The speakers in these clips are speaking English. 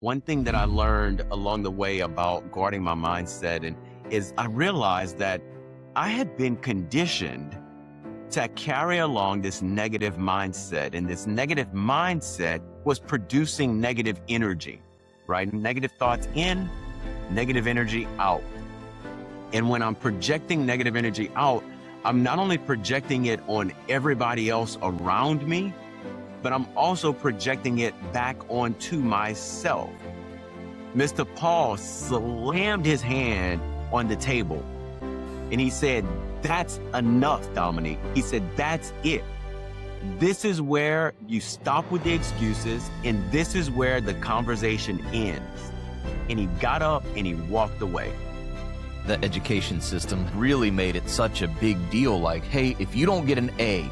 One thing that I learned along the way about guarding my mindset is I realized that I had been conditioned to carry along this negative mindset, and this negative mindset was producing negative energy, right? Negative thoughts in, negative energy out. And when I'm projecting negative energy out, I'm not only projecting it on everybody else around me, but I'm also projecting it back onto myself. Mr. Paul slammed his hand on the table and he said, "That's enough, Dominique." He said, "That's it. This is where you stop with the excuses, and this is where the conversation ends." And he got up and he walked away. The education system really made it such a big deal. Like, hey, if you don't get an A,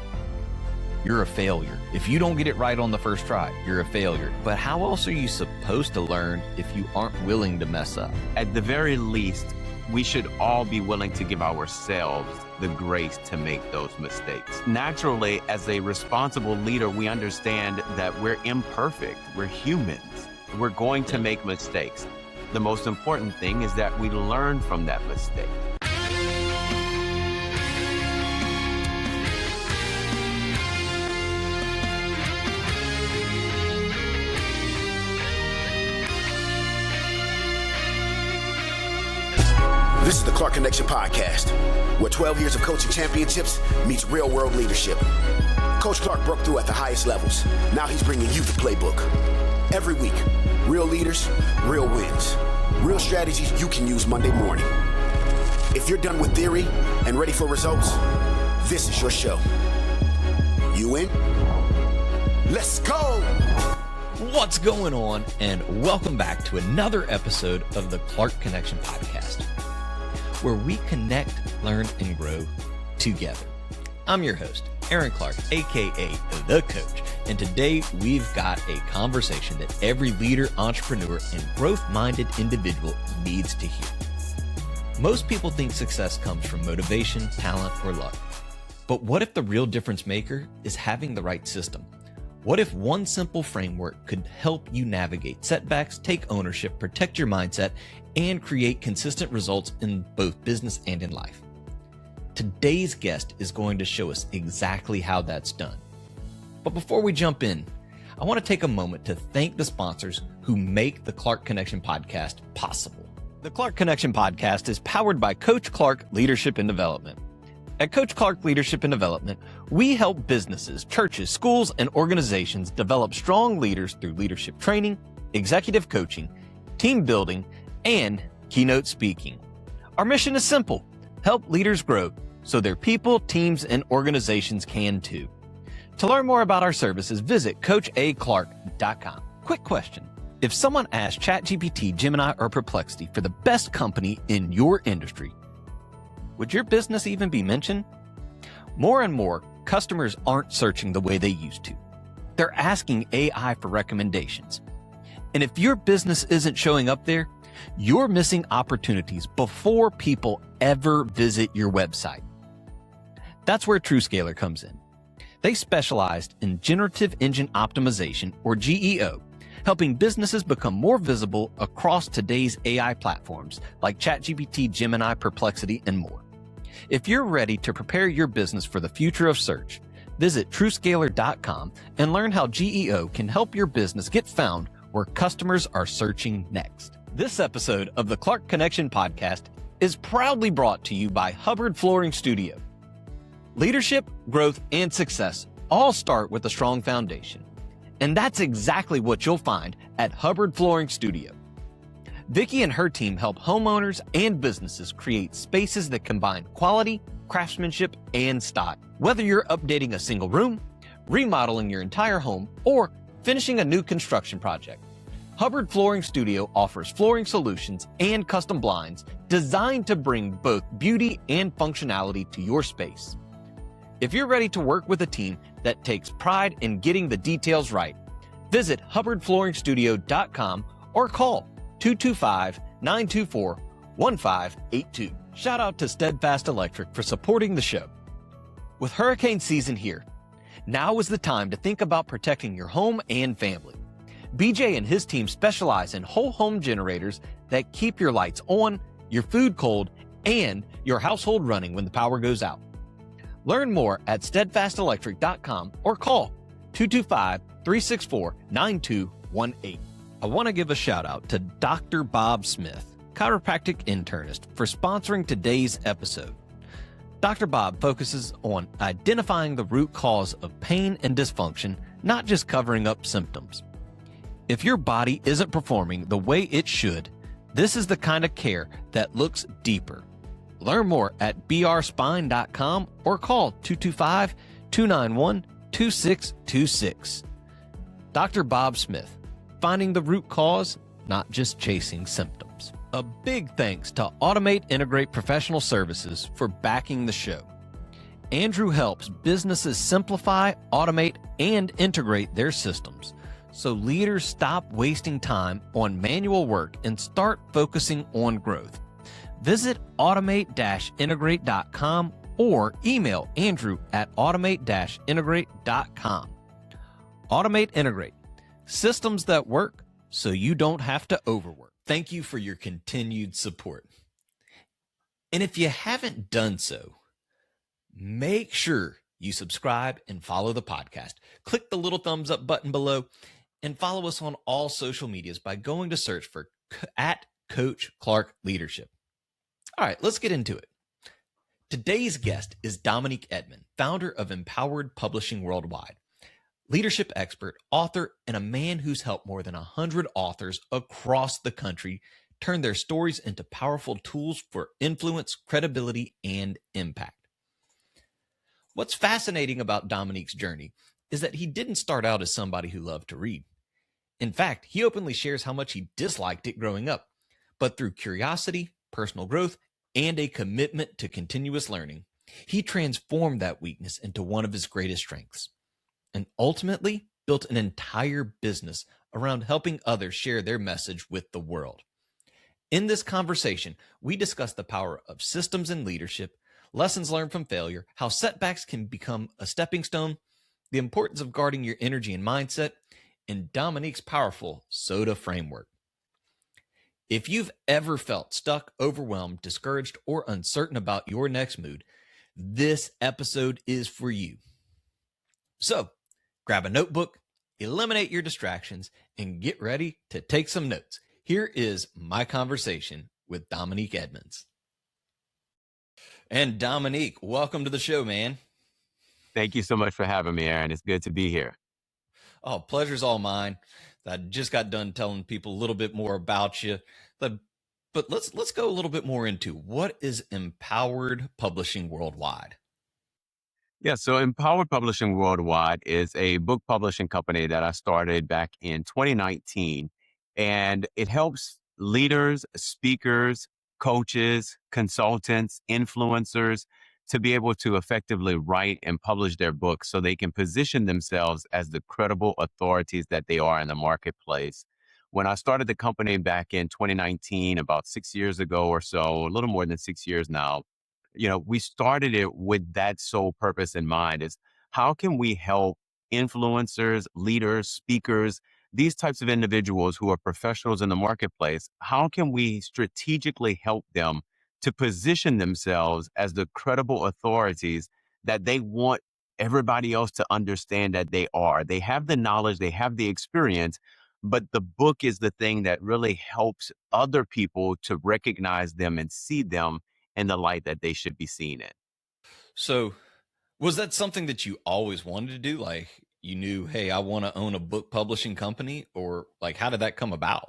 you're a failure. If you don't get it right on the first try, you're a failure. But how else are you supposed to learn if you aren't willing to mess up? At the very least, we should all be willing to give ourselves the grace to make those mistakes. Naturally, as a responsible leader, we understand that we're imperfect. We're humans. We're going to make mistakes. The most important thing is that we learn from that mistake. This is the Clark Connection Podcast, where 12 years of coaching championships meets real-world leadership. Coach Clark broke through at the highest levels. Now he's bringing you the playbook. Every week, real leaders, real wins. Real strategies you can use Monday morning. If you're done with theory and ready for results, this is your show. You in? Let's go! What's going on? And welcome back to another episode of the Clark Connection Podcast, where we connect, learn, and grow together. I'm your host, Aaron Clark, aka The Coach, and today we've got a conversation that every leader, entrepreneur, and growth-minded individual needs to hear. Most people think success comes from motivation, talent, or luck. But what if the real difference maker is having the right system? What if one simple framework could help you navigate setbacks, take ownership, protect your mindset, and create consistent results in both business and in life? Today's guest is going to show us exactly how that's done. But before we jump in, I want to take a moment to thank the sponsors who make the Clark Connection Podcast possible. The Clark Connection Podcast is powered by Coach Clark Leadership and Development. At Coach Clark Leadership and Development, we help businesses, churches, schools, and organizations develop strong leaders through leadership training, executive coaching, team building, and keynote speaking. Our mission is simple: help leaders grow so their people, teams, and organizations can too. To learn more about our services, visit CoachAClark.com. Quick question. If someone asked ChatGPT, Gemini, or Perplexity for the best company in your industry, would your business even be mentioned? More and more, customers aren't searching the way they used to. They're asking AI for recommendations. And if your business isn't showing up there, you're missing opportunities before people ever visit your website. That's where TrueScaler comes in. They specialized in generative engine optimization, or GEO, helping businesses become more visible across today's AI platforms like ChatGPT, Gemini, Perplexity, and more. If you're ready to prepare your business for the future of search, visit TrueScaler.com and learn how GEO can help your business get found where customers are searching next. This episode of the Clark Connection Podcast is proudly brought to you by Hubbard Flooring Studio. Leadership, growth, and success all start with a strong foundation. And that's exactly what you'll find at Hubbard Flooring Studio. Vicki and her team help homeowners and businesses create spaces that combine quality, craftsmanship, and style. Whether you're updating a single room, remodeling your entire home, or finishing a new construction project, Hubbard Flooring Studio offers flooring solutions and custom blinds designed to bring both beauty and functionality to your space. If you're ready to work with a team that takes pride in getting the details right, visit HubbardFlooringStudio.com or call 225-924-1582. Shout out to Steadfast Electric for supporting the show. With hurricane season here, now is the time to think about protecting your home and family. BJ and his team specialize in whole home generators that keep your lights on, your food cold, and your household running when the power goes out. Learn more at steadfastelectric.com or call 225-364-9218. I want to give a shout out to Dr. Bob Smith, chiropractic internist, for sponsoring today's episode. Dr. Bob focuses on identifying the root cause of pain and dysfunction, not just covering up symptoms. If your body isn't performing the way it should, this is the kind of care that looks deeper. Learn more at brspine.com or call 225-291-2626. Dr. Bob Smith, finding the root cause, not just chasing symptoms. A big thanks to Automate Integrate Professional Services for backing the show. Andrew helps businesses simplify, automate, and integrate their systems so leaders stop wasting time on manual work and start focusing on growth. Visit automate-integrate.com or email Andrew at automate-integrate.com. Automate Integrate, systems that work so you don't have to overwork. Thank you for your continued support. And if you haven't done so, make sure you subscribe and follow the podcast. Click the little thumbs up button below and follow us on all social medias by going to search for at Coach Clark Leadership. All right, let's get into it. Today's guest is Dominique Edmond, founder of Empowered Publishing Worldwide, leadership expert, author, and a man who's helped more than 100 authors across the country turn their stories into powerful tools for influence, credibility, and impact. What's fascinating about Dominique's journey is that he didn't start out as somebody who loved to read. In fact, he openly shares how much he disliked it growing up, but through curiosity, personal growth, and a commitment to continuous learning, he transformed that weakness into one of his greatest strengths, and ultimately built an entire business around helping others share their message with the world. In this conversation, we discuss the power of systems and leadership, lessons learned from failure, how setbacks can become a stepping stone, the importance of guarding your energy and mindset, and Dominique's powerful SOTA framework. If you've ever felt stuck, overwhelmed, discouraged, or uncertain about your next mood, this episode is for you. So, grab a notebook, eliminate your distractions, and get ready to take some notes. Here is my conversation with Dominique Edmonds. And Dominique, welcome to the show, man. Thank you so much for having me, Aaron. It's good to be here. Oh, pleasure's all mine. I just got done telling people a little bit more about you, but let's go a little bit more into what is Empowered Publishing Worldwide. Yeah, so Empowered Publishing Worldwide is a book publishing company that I started back in 2019, and it helps leaders, speakers, coaches, consultants, influencers to be able to effectively write and publish their books so they can position themselves as the credible authorities that they are in the marketplace. When I started the company back in 2019, about 6 years ago or so, a little more than 6 years now, we started it with that sole purpose in mind: is how can we help influencers, leaders, speakers, these types of individuals who are professionals in the marketplace, how can we strategically help them to position themselves as the credible authorities that they want everybody else to understand that they are? They have the knowledge, they have the experience, but the book is the thing that really helps other people to recognize them and see them in the light that they should be seen in. So was that something that you always wanted to do? Like you knew, hey, I want to own a book publishing company, or like, how did that come about?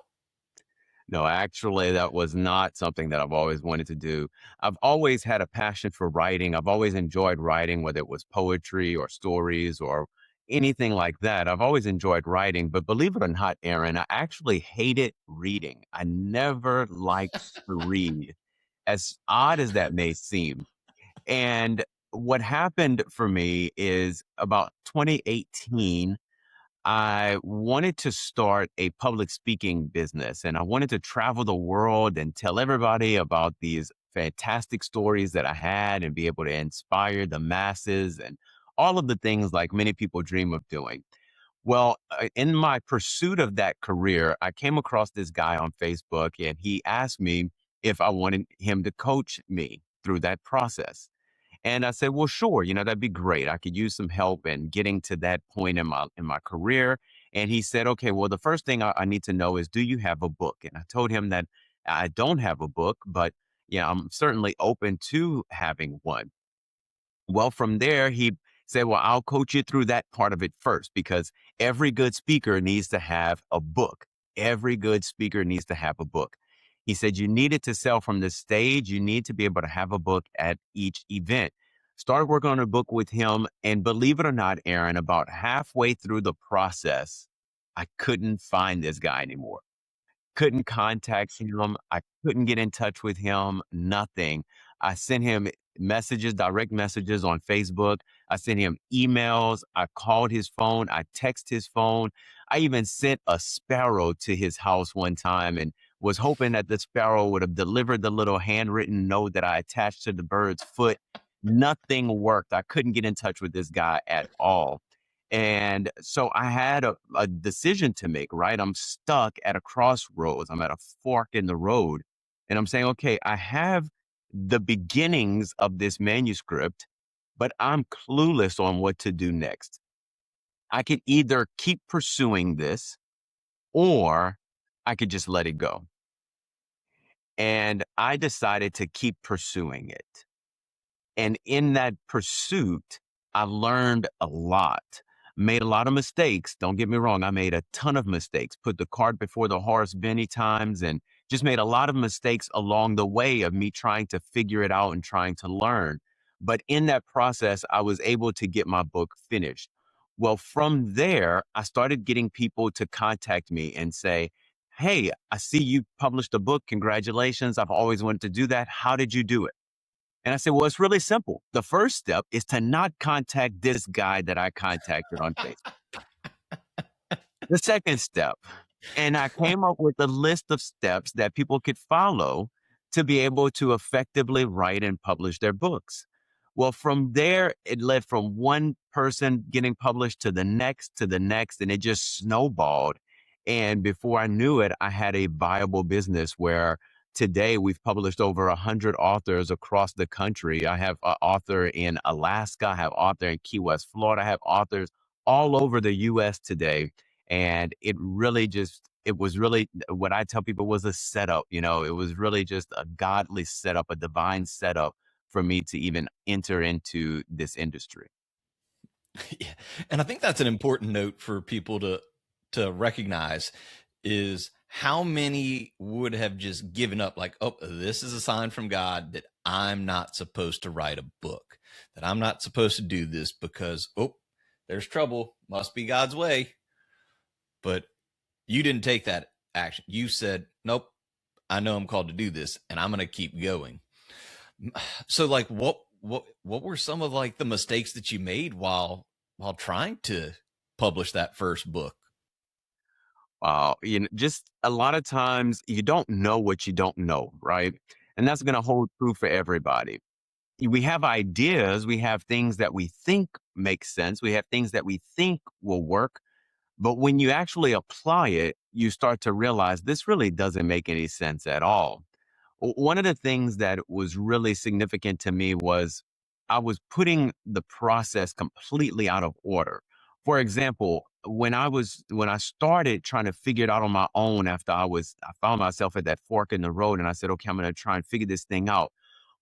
No, actually, that was not something that I've always wanted to do. I've always had a passion for writing. I've always enjoyed writing, whether it was poetry or stories or anything like that. I've always enjoyed writing, but believe it or not, Aaron, I actually hated reading. I never liked to read, as odd as that may seem. And what happened for me is about 2018, I wanted to start a public speaking business, and I wanted to travel the world and tell everybody about these fantastic stories that I had and be able to inspire the masses and all of the things like many people dream of doing. Well, in my pursuit of that career, I came across this guy on Facebook and he asked me if I wanted him to coach me through that process. And I said, well, sure, that'd be great. I could use some help in getting to that point in my career. And he said, okay, well, the first thing I need to know is, do you have a book? And I told him that I don't have a book, but I'm certainly open to having one. Well, from there, he said, well, I'll coach you through that part of it first, because every good speaker needs to have a book. Every good speaker needs to have a book. He said, you need it to sell from the stage. You need to be able to have a book at each event. Started working on a book with him. And believe it or not, Aaron, about halfway through the process, I couldn't find this guy anymore. Couldn't contact him. I couldn't get in touch with him, nothing. I sent him messages, direct messages on Facebook. I sent him emails. I called his phone. I texted his phone. I even sent a sparrow to his house one time and was hoping that the sparrow would have delivered the little handwritten note that I attached to the bird's foot. Nothing worked. I couldn't get in touch with this guy at all. And so I had a decision to make, right? I'm stuck at a crossroads. I'm at a fork in the road. And I'm saying, okay, I have the beginnings of this manuscript, but I'm clueless on what to do next. I could either keep pursuing this or I could just let it go. And I decided to keep pursuing it. And in that pursuit, I learned a lot, made a lot of mistakes. Don't get me wrong. I made a ton of mistakes, put the cart before the horse many times, and just made a lot of mistakes along the way of me trying to figure it out and trying to learn. But in that process, I was able to get my book finished. Well, from there, I started getting people to contact me and say, hey, I see you published a book. Congratulations. I've always wanted to do that. How did you do it? And I said, well, it's really simple. The first step is to not contact this guy that I contacted on Facebook. The second step, and I came up with a list of steps that people could follow to be able to effectively write and publish their books. Well, from there, it led from one person getting published to the next, and it just snowballed. And before I knew it, I had a viable business where today we've published over 100 authors across the country. I have an author in Alaska. I have author in Key West, Florida. I have authors all over the U.S. today. And it was really what I tell people was a setup. It was really just a godly setup, a divine setup for me to even enter into this industry. Yeah. And I think that's an important note for people to recognize is how many would have just given up, like, oh, this is a sign from God that I'm not supposed to write a book, that I'm not supposed to do this because, oh, there's trouble, must be God's way. But you didn't take that action. You said, nope, I know I'm called to do this and I'm going to keep going. So like, what were some of like the mistakes that you made while trying to publish that first book? Just a lot of times you don't know what you don't know, right? And that's going to hold true for everybody. We have ideas, we have things that we think make sense, we have things that we think will work. But when you actually apply it, you start to realize this really doesn't make any sense at all. One of the things that was really significant to me was I was putting the process completely out of order. For example, when I started trying to figure it out on my own after I found myself at that fork in the road and I said, okay, I'm going to try and figure this thing out.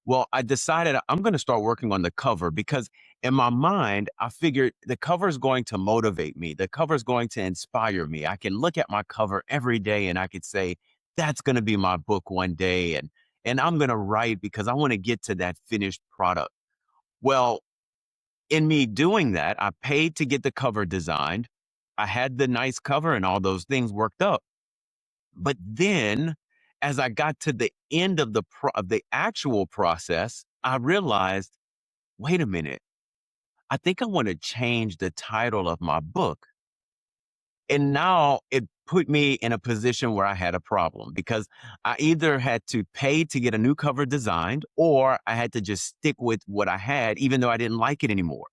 Well, I decided I'm going to start working on the cover because in my mind, I figured the cover is going to motivate me. The cover is going to inspire me. I can look at my cover every day and I could say, that's going to be my book one day. And I'm going to write because I want to get to that finished product. Well, in me doing that, I paid to get the cover designed. I had the nice cover and all those things worked up. But then as I got to the end of the actual process, I realized, wait a minute, I think I want to change the title of my book. And now it put me in a position where I had a problem because I either had to pay to get a new cover designed or I had to just stick with what I had, even though I didn't like it anymore.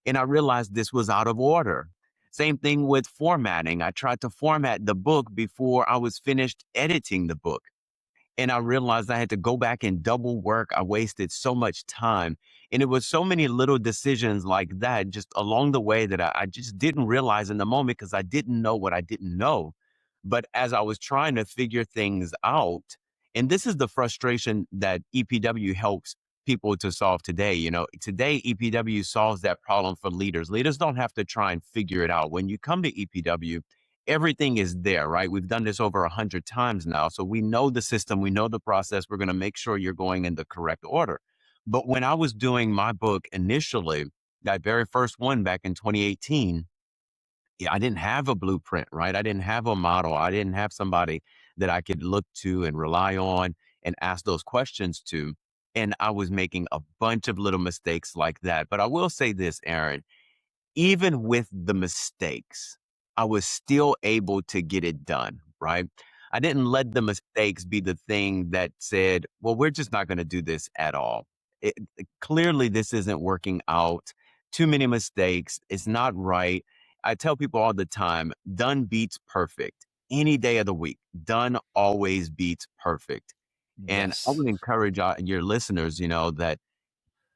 And I realized this was out of order. Same thing with formatting. I tried to format the book before I was finished editing the book. And I realized I had to go back and double work. I wasted so much time. And it was so many little decisions like that just along the way that I just didn't realize in the moment because I didn't know what I didn't know. But as I was trying to figure things out, and this is the frustration that EPW helps people to solve today. Today EPW solves that problem for leaders. Leaders don't have to try and figure it out. When you come to EPW, everything is there, right? We've done this over 100 times now. So we know the system, we know the process. We're going to make sure you're going in the correct order. But when I was doing my book initially, that very first one back in 2018, I didn't have a blueprint, right? I didn't have a model. I didn't have somebody that I could look to and rely on and ask those questions to. And I was making a bunch of little mistakes like that. But I will say this, Aaron, even with the mistakes, I was still able to get it done, right? I didn't let the mistakes be the thing that said, well, we're just not going to do this at all. Clearly, this isn't working out. Too many mistakes. It's not right. I tell people all the time, done beats perfect. Any day of the week, done always beats perfect. And I Yes. would encourage your listeners, that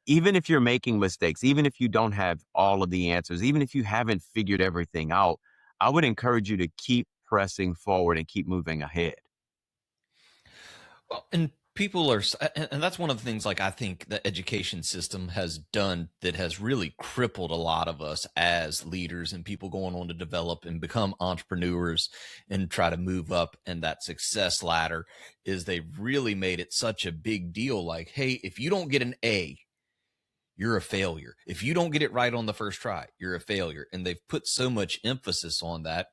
even if you're making mistakes, even if you don't have all of the answers, even if you haven't figured everything out, I would encourage you to keep pressing forward and keep moving ahead. Well, and people are, and that's one of the things like I think the education system has done that has really crippled a lot of us as leaders and people going on to develop and become entrepreneurs and try to move up in that success ladder is they've really made it such a big deal. Like, hey, if you don't get an A, you're a failure. If you don't get it right on the first try, you're a failure. And they've put so much emphasis on that.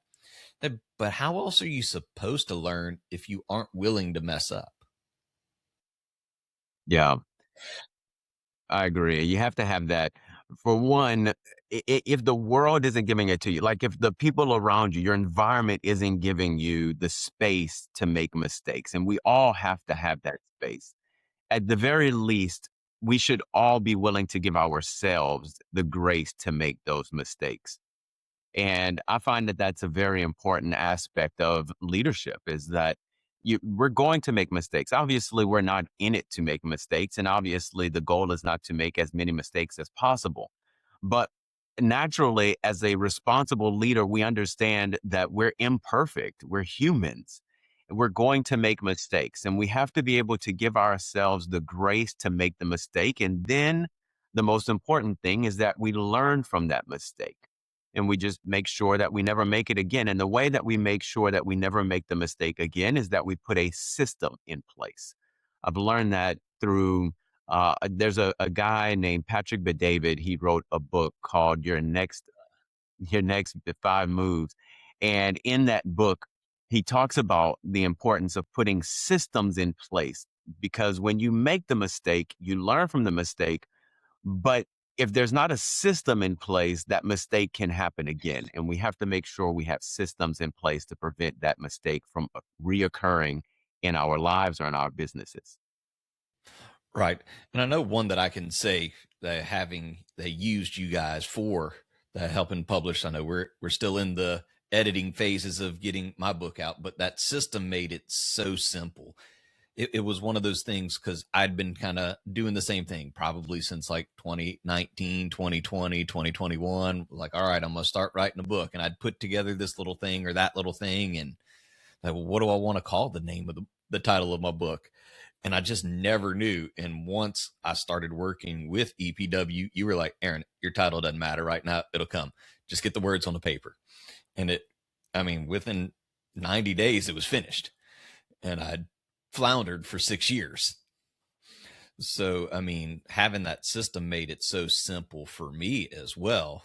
But how else are you supposed to learn if you aren't willing to mess up? Yeah, I agree. You have to have that. For one, if the world isn't giving it to you, like if the people around you, your environment isn't giving you the space to make mistakes, and we all have to have that space. At the very least, we should all be willing to give ourselves the grace to make those mistakes. And I find that that's a very important aspect of leadership is that we're going to make mistakes. Obviously, we're not in it to make mistakes. And obviously, the goal is not to make as many mistakes as possible. But naturally, as a responsible leader, we understand that we're imperfect, we're humans. We're going to make mistakes, and we have to be able to give ourselves the grace to make the mistake. And then the most important thing is that we learn from that mistake and we just make sure that we never make it again. And the way that we make sure that we never make the mistake again is that we put a system in place. I've learned that through, there's a guy named Patrick Bet-David. He wrote a book called Your Next 5 Moves. And in that book, he talks about the importance of putting systems in place because when you make the mistake, you learn from the mistake, but if there's not a system in place, that mistake can happen again. And we have to make sure we have systems in place to prevent that mistake from reoccurring in our lives or in our businesses. Right. And I know one that I can say that they used you guys for the helping publish. I know we're still in the editing phases of getting my book out, but that system made it so simple. It was one of those things because I'd been kind of doing the same thing probably since like 2019, 2020, 2021. Like, all right, I'm going to start writing a book. And I'd put together this little thing or that little thing. And like, well, what do I want to call the name of the title of my book? And I just never knew. And once I started working with EPW, you were like, Aaron, your title doesn't matter right now. It'll come. Just get the words on the paper. And within 90 days, it was finished. And I'd floundered for 6 years. So, having that system made it so simple for me as well.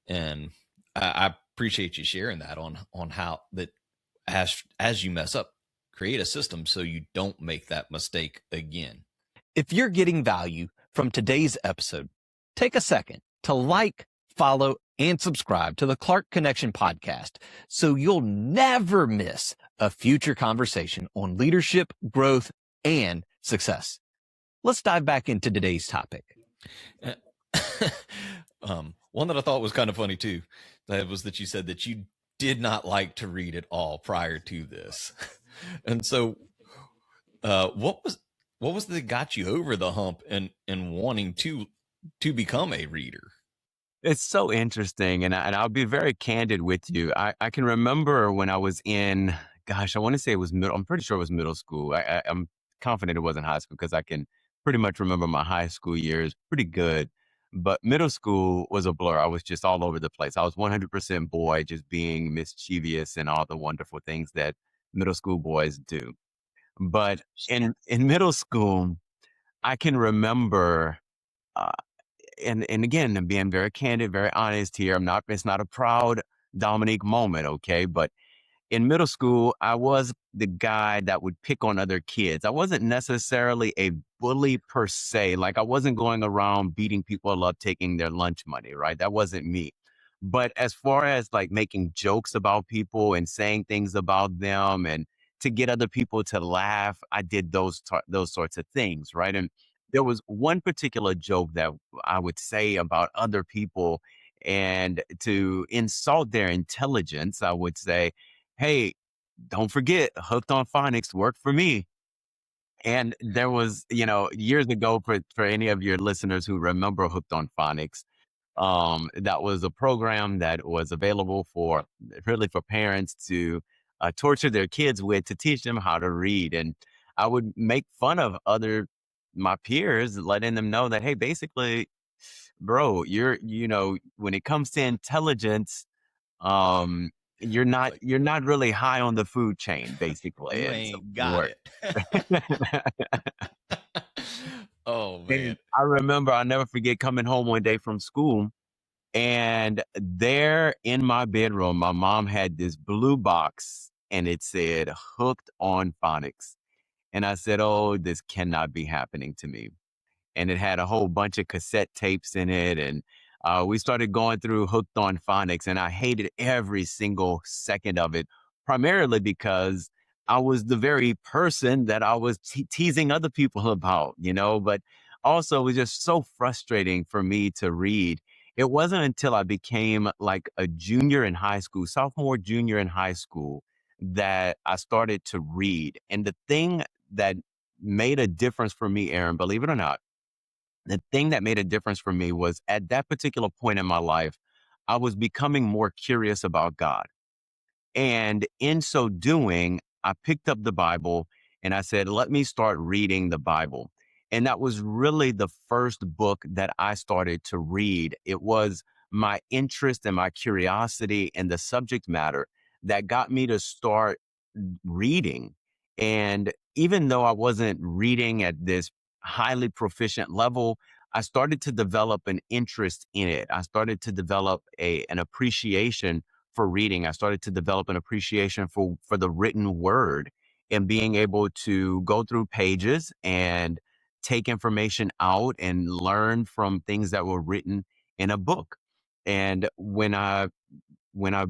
And I appreciate you sharing that on how that as you mess up, create a system so you don't make that mistake again. If you're getting value from today's episode, take a second to like, follow, and subscribe to the Clark Connection podcast so you'll never miss a future conversation on leadership, growth, and success. Let's dive back into today's topic. One that I thought was kind of funny too. That was that you said that you did not like to read at all prior to this. And so what was that got you over the hump and wanting to become a reader? It's so interesting, and I'll be very candid with you. I can remember when I was in, gosh, I want to say it was middle. I'm pretty sure it was middle school. I'm confident it wasn't high school because I can pretty much remember my high school years pretty good. But middle school was a blur. I was just all over the place. I was 100% boy, just being mischievous and all the wonderful things that middle school boys do. But in middle school, I can remember. Uh, and again, I'm being very candid, very honest here. It's not a proud Dominique moment, okay? But in middle school, I was the guy that would pick on other kids. I wasn't necessarily a bully per se. Like I wasn't going around beating people up, taking their lunch money, right? That wasn't me. But as far as like making jokes about people and saying things about them and to get other people to laugh, I did those sorts of things, right? And there was one particular joke that I would say about other people, and to insult their intelligence, I would say, hey, don't forget, Hooked on Phonics worked for me. And there was, years ago, for any of your listeners who remember Hooked on Phonics, that was a program that was available for really for parents to torture their kids with to teach them how to read. And I would make fun of my peers, letting them know that, hey, basically, bro, when it comes to intelligence, um, you're not really high on the food chain, basically. You And so ain't got it. Oh man. And I remember I'll never forget coming home one day from school, and there in my bedroom, my mom had this blue box and it said Hooked on Phonics. And I said, oh, this cannot be happening to me. And it had a whole bunch of cassette tapes in it. And we started going through Hooked on Phonics, and I hated every single second of it, primarily because I was the very person that I was teasing other people about, but also it was just so frustrating for me to read. It wasn't until I became like a junior in high school, sophomore, junior in high school, that I started to read. And the thing that made a difference for me, Aaron, believe it or not, the thing that made a difference for me was at that particular point in my life, I was becoming more curious about God. And in so doing, I picked up the Bible and I said, let me start reading the Bible. And that was really the first book that I started to read. It was my interest and my curiosity and the subject matter that got me to start reading. And even though I wasn't reading at this highly proficient level, I started to develop an interest in it. I started to develop an appreciation for reading. I started to develop an appreciation for the written word and being able to go through pages and take information out and learn from things that were written in a book. And when I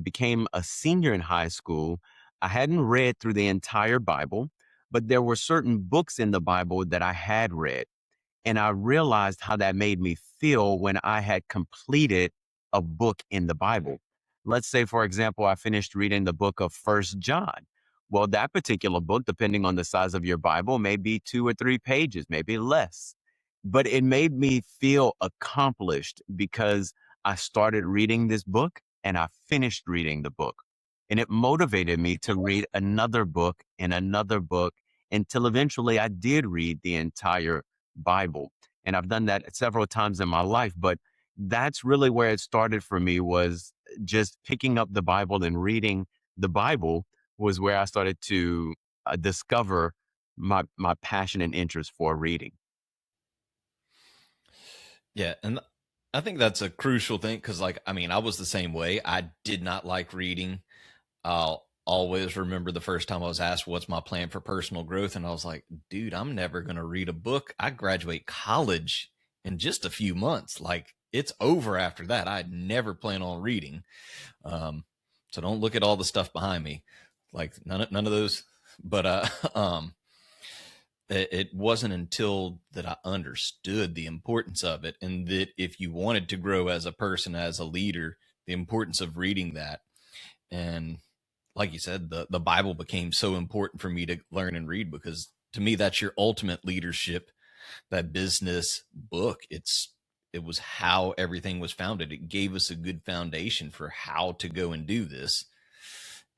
became a senior in high school, I hadn't read through the entire Bible, but there were certain books in the Bible that I had read. And I realized how that made me feel when I had completed a book in the Bible. Let's say, for example, I finished reading the book of First John. Well, that particular book, depending on the size of your Bible, may be 2 or 3 pages, maybe less. But it made me feel accomplished because I started reading this book and I finished reading the book. And it motivated me to read another book and another book until eventually I did read the entire Bible. And I've done that several times in my life, but that's really where it started for me, was just picking up the Bible and reading the Bible was where I started to discover my passion and interest for reading. Yeah, and I think that's a crucial thing because, I was the same way. I did not like reading. I'll always remember the first time I was asked, what's my plan for personal growth? And I was like, dude, I'm never going to read a book. I graduate college in just a few months. Like, it's over after that. I never plan on reading. So don't look at all the stuff behind me. Like, none of those. But it wasn't until that I understood the importance of it, and that if you wanted to grow as a person, as a leader, the importance of reading that. And like you said, the Bible became so important for me to learn and read, because to me, that's your ultimate leadership, that business book. It was how everything was founded. It gave us a good foundation for how to go and do this.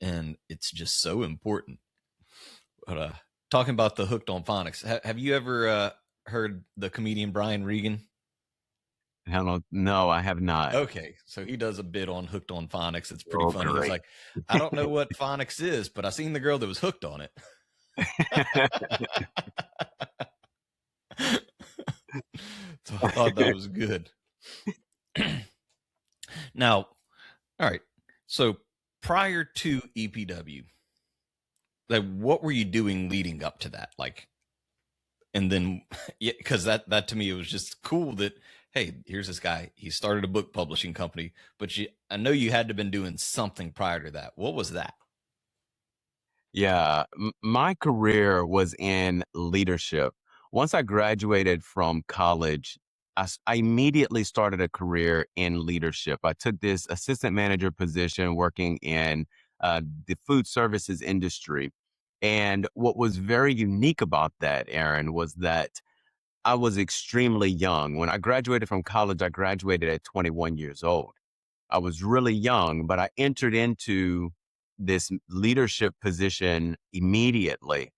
And it's just so important. But talking about the Hooked on Phonics, have you ever heard the comedian Brian Regan? No, I have not. Okay, so he does a bit on Hooked on Phonics. It's pretty funny. He's like, I don't know what phonics is, but I seen the girl that was hooked on it. So I thought that was good. Now, all right. So prior to EPW, like, what were you doing leading up to that? Like, and then, yeah, because that to me, it was just cool that, hey, here's this guy. He started a book publishing company, but I know you had to have been doing something prior to that. What was that? Yeah, my career was in leadership. Once I graduated from college, I immediately started a career in leadership. I took this assistant manager position working in the food services industry. And what was very unique about that, Aaron, was that I was extremely young. When I graduated from college, I graduated at 21 years old. I was really young, but I entered into this leadership position immediately.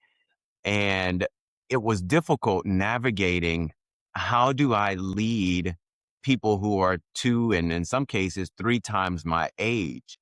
And it was difficult navigating, how do I lead people who are 2 and in some cases 3 times my age?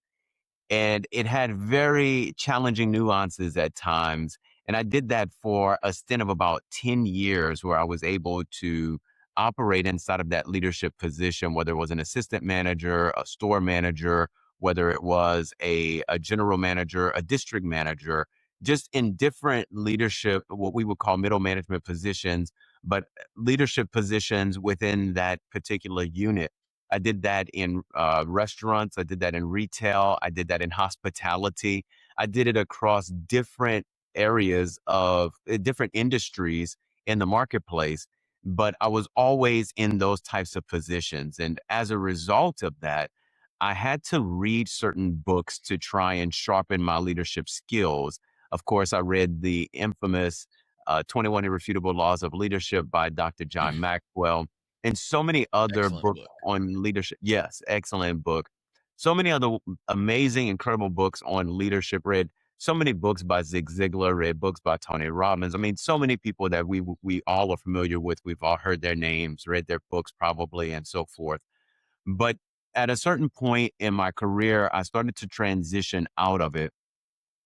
And it had very challenging nuances at times. And I did that for a stint of about 10 years, where I was able to operate inside of that leadership position, whether it was an assistant manager, a store manager, whether it was a general manager, a district manager, just in different leadership, what we would call middle management positions, but leadership positions within that particular unit. I did that in restaurants. I did that in retail. I did that in hospitality. I did it across different areas of different industries in the marketplace. But I was always in those types of positions. And as a result of that, I had to read certain books to try and sharpen my leadership skills. Of course, I read the infamous 21 Irrefutable Laws of Leadership by Dr. John Maxwell, and so many other Excellent books book. on leadership. Yes, excellent book. So many other amazing, incredible books on leadership. Read so many books by Zig Ziglar, read books by Tony Robbins. I mean, so many people that we all are familiar with. We've all heard their names, read their books probably, and so forth. But at a certain point in my career, I started to transition out of it.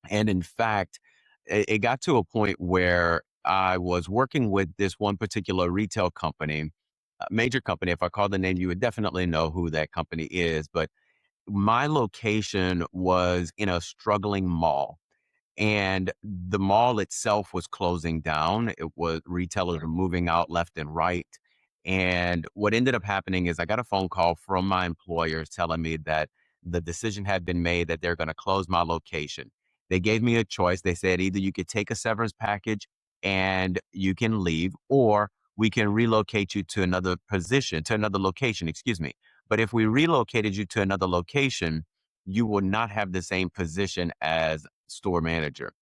And in fact, it got to a point where I was working with this one particular retail company, a major company. If I call the name, you would definitely know who that company is. But my location was in a struggling mall, and the mall itself was closing down. It was retailers were moving out left and right. And what ended up happening is I got a phone call from my employers telling me that the decision had been made that they're going to close my location. They gave me a choice. They said either you could take a severance package and you can leave, or we can relocate you to another position, to another location, excuse me. But if we relocated you to another location, you will not have the same position as store manager.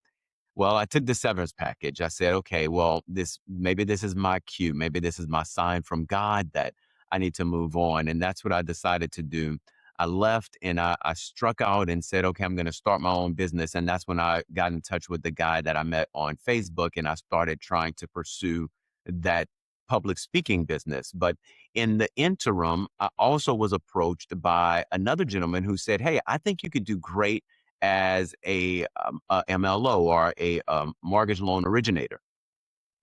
Well, I took the severance package. I said, okay, well, maybe this is my cue. Maybe this is my sign from God that I need to move on. And that's what I decided to do. I left and I struck out and said, okay, I'm going to start my own business. And that's when I got in touch with the guy that I met on Facebook, and I started trying to pursue that public speaking business. But in the interim, I also was approached by another gentleman who said, hey, I think you could do great as a MLO, or a mortgage loan originator.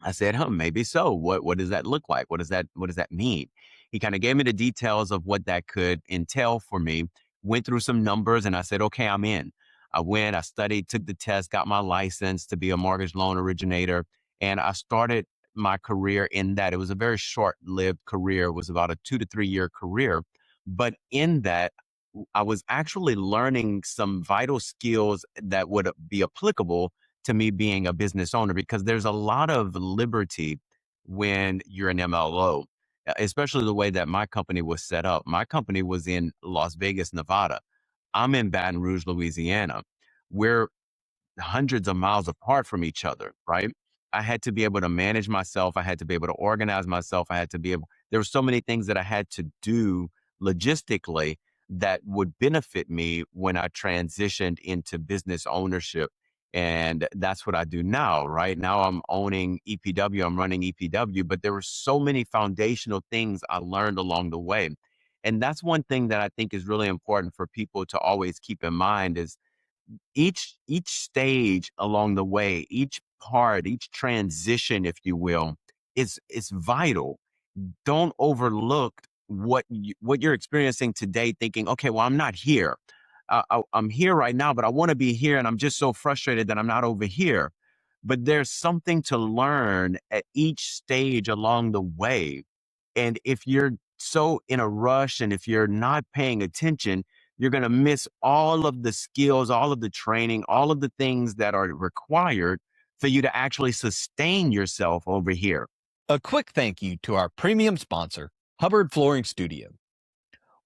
I said, huh, maybe so. What does that look like? What does that mean? He kind of gave me the details of what that could entail for me, went through some numbers, and I said, okay, I'm in. I went, I studied, took the test, got my license to be a mortgage loan originator, and I started my career in that. It was a very short-lived career. It was about a 2 to 3 year career. But in that, I was actually learning some vital skills that would be applicable to me being a business owner, because there's a lot of liberty when you're an MLO. especially the way that my company was set up. My company was in Las Vegas, Nevada. I'm in Baton Rouge, Louisiana. We're hundreds of miles apart from each other, right? I had to be able to manage myself. I had to be able to organize myself. There were so many things that I had to do logistically that would benefit me when I transitioned into business ownership. And that's what I do now, right? Now I'm owning EPW, I'm running EPW, but there were so many foundational things I learned along the way. And that's one thing that I think is really important for people to always keep in mind is each stage along the way, each part, each transition, if you will, is vital. Don't overlook what you're experiencing today, thinking, okay, well, I'm not here. I'm here right now, but I want to be here, and I'm just so frustrated that I'm not over here. But there's something to learn at each stage along the way. And if you're so in a rush and if you're not paying attention, you're going to miss all of the skills, all of the training, all of the things that are required for you to actually sustain yourself over here. A quick thank you to our premium sponsor, Hubbard Flooring Studio.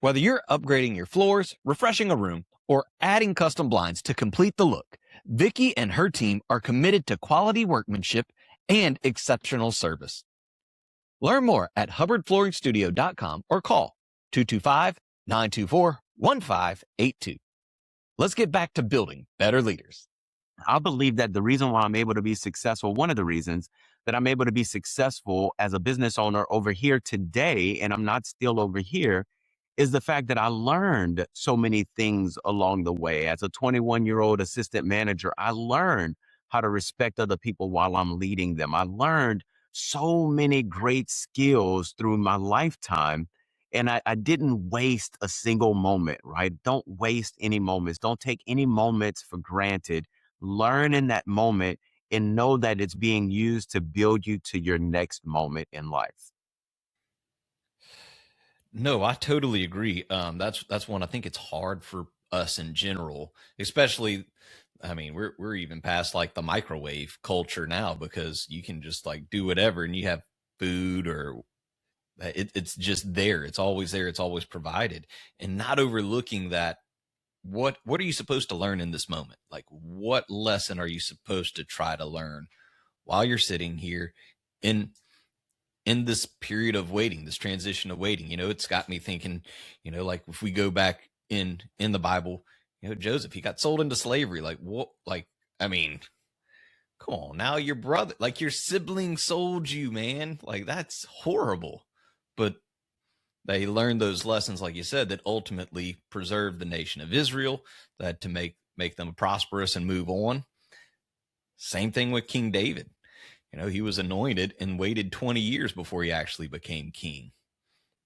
Whether you're upgrading your floors, refreshing a room, or adding custom blinds to complete the look, Vicky and her team are committed to quality workmanship and exceptional service. Learn more at hubbardflooringstudio.com or call 225-924-1582. Let's get back to building better leaders. I believe that the reason why I'm able to be successful, one of the reasons that I'm able to be successful as a business owner over here today, and I'm not still over here, is the fact that I learned so many things along the way. As a 21-year-old assistant manager, I learned how to respect other people while I'm leading them. I learned so many great skills through my lifetime. And I didn't waste a single moment, right? Don't waste any moments. Don't take any moments for granted. Learn in that moment and know that it's being used to build you to your next moment in life. No, I totally agree. That's one I think it's hard for us in general, especially. I mean, we're even past like the microwave culture now because you can just like do whatever and you have food or it's just there. It's always there. It's always provided, and not overlooking that. What are you supposed to learn in this moment? Like, what lesson are you supposed to try to learn while you're sitting here in this period of waiting, this transition of waiting? You know, it's got me thinking, you know, like if we go back in the Bible, you know, Joseph, he got sold into slavery. Like what? Like, I mean, come on now, your brother, like your sibling sold you, man. Like that's horrible. But they learned those lessons, like you said, that ultimately preserved the nation of Israel, that to make them prosperous and move on. Same thing with King David. You know, he was anointed and waited 20 years before he actually became king.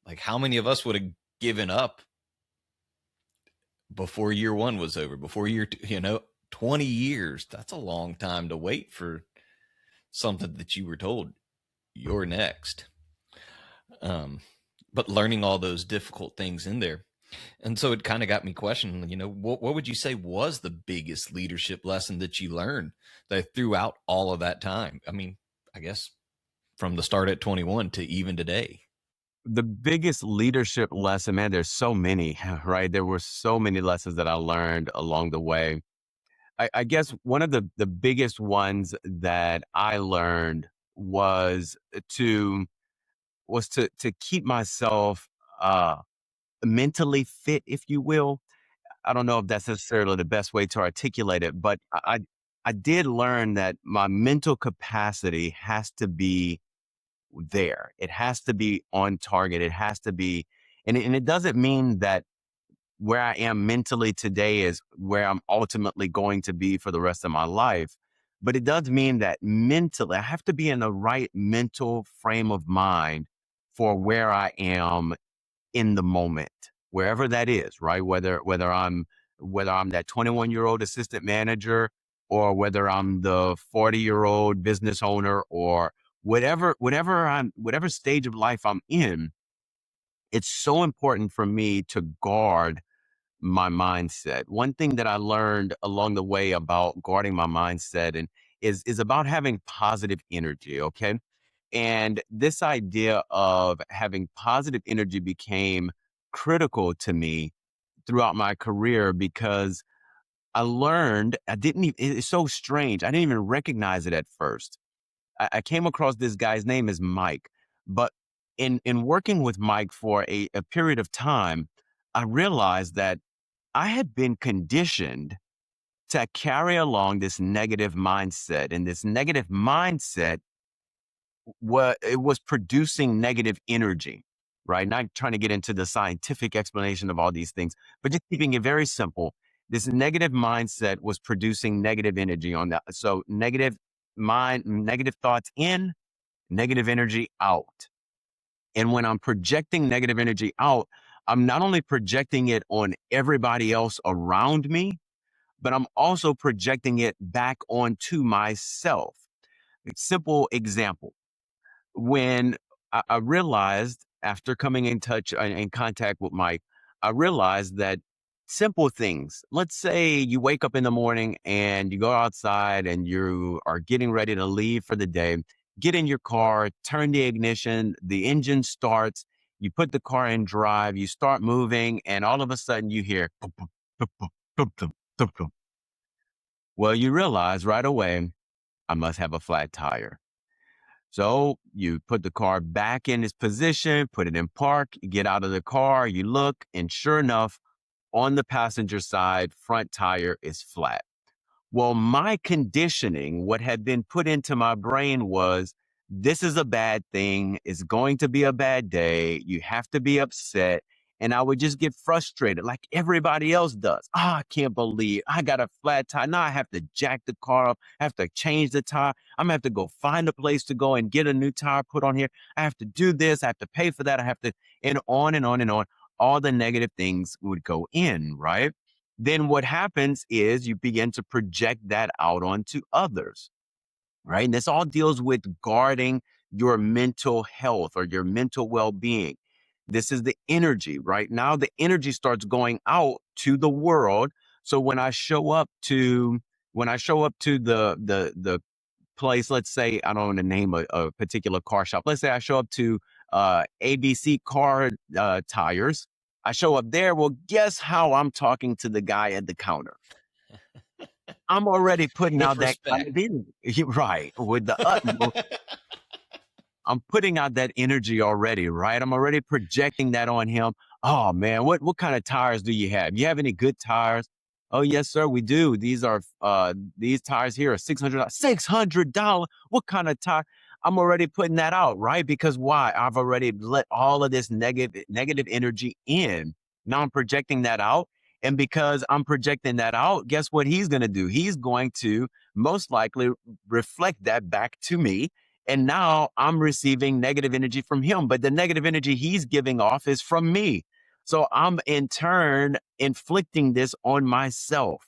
Like how many of us would have given up before year one was over, before year two, you know, 20 years. That's a long time to wait for something that you were told you're next. But learning all those difficult things in there. And so it kind of got me questioning, you know, what would you say was the biggest leadership lesson that you learned that throughout all of that time? I mean, I guess from the start at 21 to even today. The biggest leadership lesson, man, there's so many, right? There were so many lessons that I learned along the way. I guess one of the biggest ones that I learned was to keep myself mentally fit, if you will. I don't know if that's necessarily the best way to articulate it, but I did learn that my mental capacity has to be there. It has to be on target. It has to be, and it doesn't mean that where I am mentally today is where I'm ultimately going to be for the rest of my life. But it does mean that mentally, I have to be in the right mental frame of mind for where I am in the moment, wherever that is, right? Whether I'm that 21-year-old assistant manager or whether I'm the 40-year-old business owner or whatever stage of life I'm in, it's so important for me to guard my mindset. One thing that I learned along the way about guarding my mindset and is about having positive energy, okay? And this idea of having positive energy became critical to me throughout my career because I learned, it's so strange. I didn't even recognize it at first. I came across this guy's name is Mike, but in working with Mike for a period of time, I realized that I had been conditioned to carry along this negative mindset, and this negative mindset was producing negative energy, right? Not trying to get into the scientific explanation of all these things, but just keeping it very simple. This negative mindset was producing negative energy on that. So negative thoughts in, negative energy out. And when I'm projecting negative energy out, I'm not only projecting it on everybody else around me, but I'm also projecting it back onto myself. Simple example. When I realized after coming in contact with Mike, I realized that simple things, let's say you wake up in the morning and you go outside and you are getting ready to leave for the day, get in your car, turn the ignition, the engine starts, you put the car in drive, you start moving, and all of a sudden you hear, "Pum, pum, pum, pum, pum, pum, pum, pum." Well, you realize right away, I must have a flat tire. So you put the car back in its position, put it in park, you get out of the car, you look, and sure enough, on the passenger side, front tire is flat. Well, my conditioning, what had been put into my brain was, this is a bad thing. It's going to be a bad day. You have to be upset. And I would just get frustrated like everybody else does. I can't believe I got a flat tire. Now I have to jack the car up. I have to change the tire. I'm gonna have to go find a place to go and get a new tire put on here. I have to do this. I have to pay for that. I have to, and on and on and on. All the negative things would go in, right? Then what happens is you begin to project that out onto others, right? And this all deals with guarding your mental health or your mental well-being. This is the energy, right? Now the energy starts going out to the world. So when I show up to the place, let's say I don't want to name a particular car shop. Let's say I show up to ABC car tires. I show up there. Well, guess how I'm talking to the guy at the counter? I'm already putting With out that kind respect. of energy, right? With the utmost, I'm putting out that energy already, right? I'm already projecting that on him. Oh man, what kind of tires do you have? You have any good tires? Oh yes, sir, we do. These tires here are $600. $600? What kind of tire? I'm already putting that out, right? Because why? I've already let all of this negative energy in. Now I'm projecting that out. And because I'm projecting that out, guess what he's going to do? He's going to most likely reflect that back to me, and now I'm receiving negative energy from him, but the negative energy he's giving off is from me. So I'm in turn inflicting this on myself,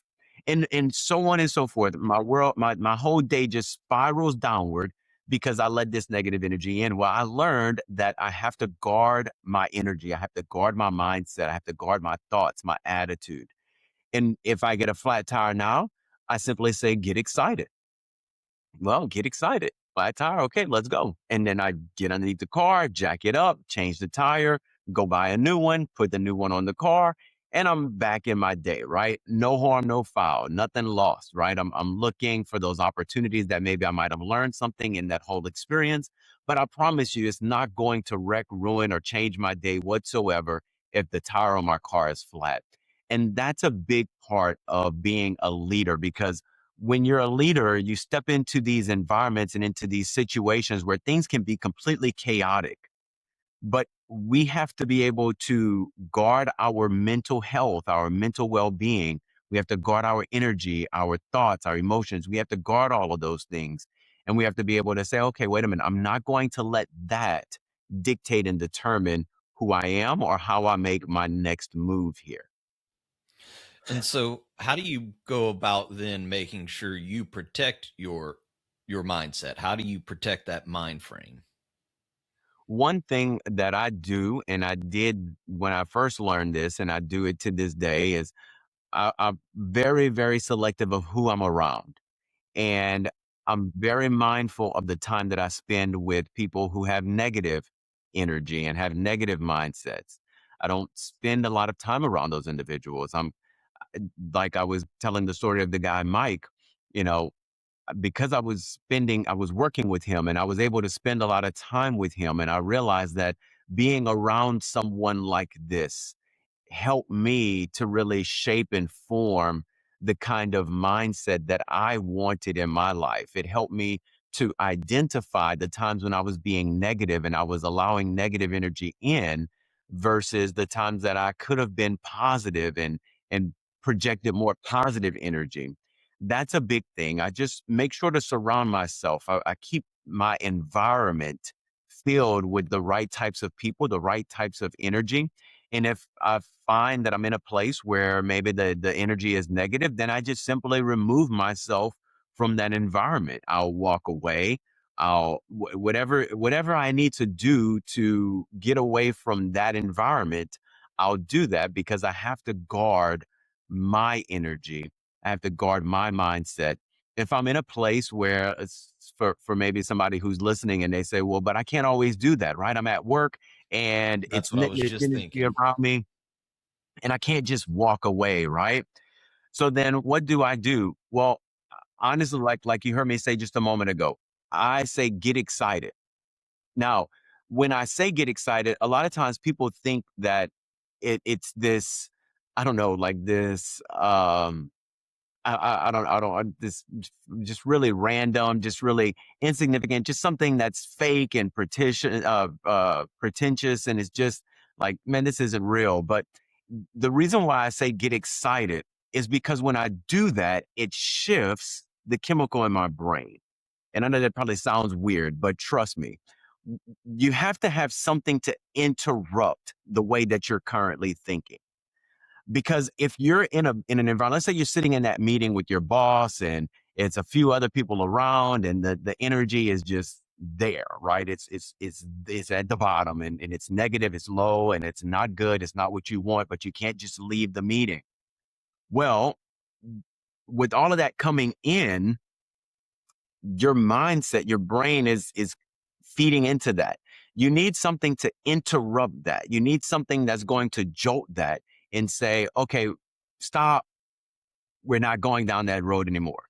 and so on and so forth. My whole day just spirals downward because I let this negative energy in. Well, I learned that I have to guard my energy. I have to guard my mindset. I have to guard my thoughts, my attitude. And if I get a flat tire now, I simply say, get excited. Well, get excited. Flat tire. Okay, let's go. And then I get underneath the car, jack it up, change the tire, go buy a new one, put the new one on the car, and I'm back in my day, right? No harm, no foul, nothing lost, right? I'm looking for those opportunities that maybe I might have learned something in that whole experience. But I promise you, it's not going to wreck, ruin, or change my day whatsoever if the tire on my car is flat. And that's a big part of being a leader, because when you're a leader, you step into these environments and into these situations where things can be completely chaotic. But we have to be able to guard our mental health, our mental well-being. We have to guard our energy, our thoughts, our emotions. We have to guard all of those things. And we have to be able to say, okay, wait a minute, I'm not going to let that dictate and determine who I am or how I make my next move here. And so how do you go about then making sure you protect your mindset? How do you protect that mind frame? One thing that I do, and I did when I first learned this, and I do it to this day, is I'm very, very selective of who I'm around. And I'm very mindful of the time that I spend with people who have negative energy and have negative mindsets. I don't spend a lot of time around those individuals. Like I was telling the story of the guy, Mike, you know, because I was working with him and I was able to spend a lot of time with him. And I realized that being around someone like this helped me to really shape and form the kind of mindset that I wanted in my life. It helped me to identify the times when I was being negative and I was allowing negative energy in versus the times that I could have been positive and projected more positive energy. That's a big thing. I just make sure to surround myself. I keep my environment filled with the right types of people, the right types of energy. And if I find that I'm in a place where maybe the energy is negative, then I just simply remove myself from that environment. I'll walk away. Whatever I need to do to get away from that environment, I'll do that because I have to guard my energy. I have to guard my mindset. If I'm in a place where it's for maybe somebody who's listening and they say, well, but I can't always do that, right? I'm at work and That's it's what I was negative just energy thinking. around me and I can't just walk away, right? So then what do I do? Well, honestly, like you heard me say just a moment ago, I say get excited. Now, when I say get excited, a lot of times people think that it's this, I don't know, like this I don't this just really random, just really insignificant, just something that's fake and pretentious, and it's just like, man, this isn't real. But the reason why I say get excited is because when I do that, it shifts the chemical in my brain. And I know that probably sounds weird, but trust me, you have to have something to interrupt the way that you're currently thinking. Because if you're in an environment, let's say you're sitting in that meeting with your boss and it's a few other people around and the energy is just there, right? It's at the bottom and it's negative, it's low, and it's not good, it's not what you want, but you can't just leave the meeting. Well, with all of that coming in, your mindset, your brain is feeding into that. You need something to interrupt that. You need something that's going to jolt that and say, okay, stop. We're not going down that road anymore.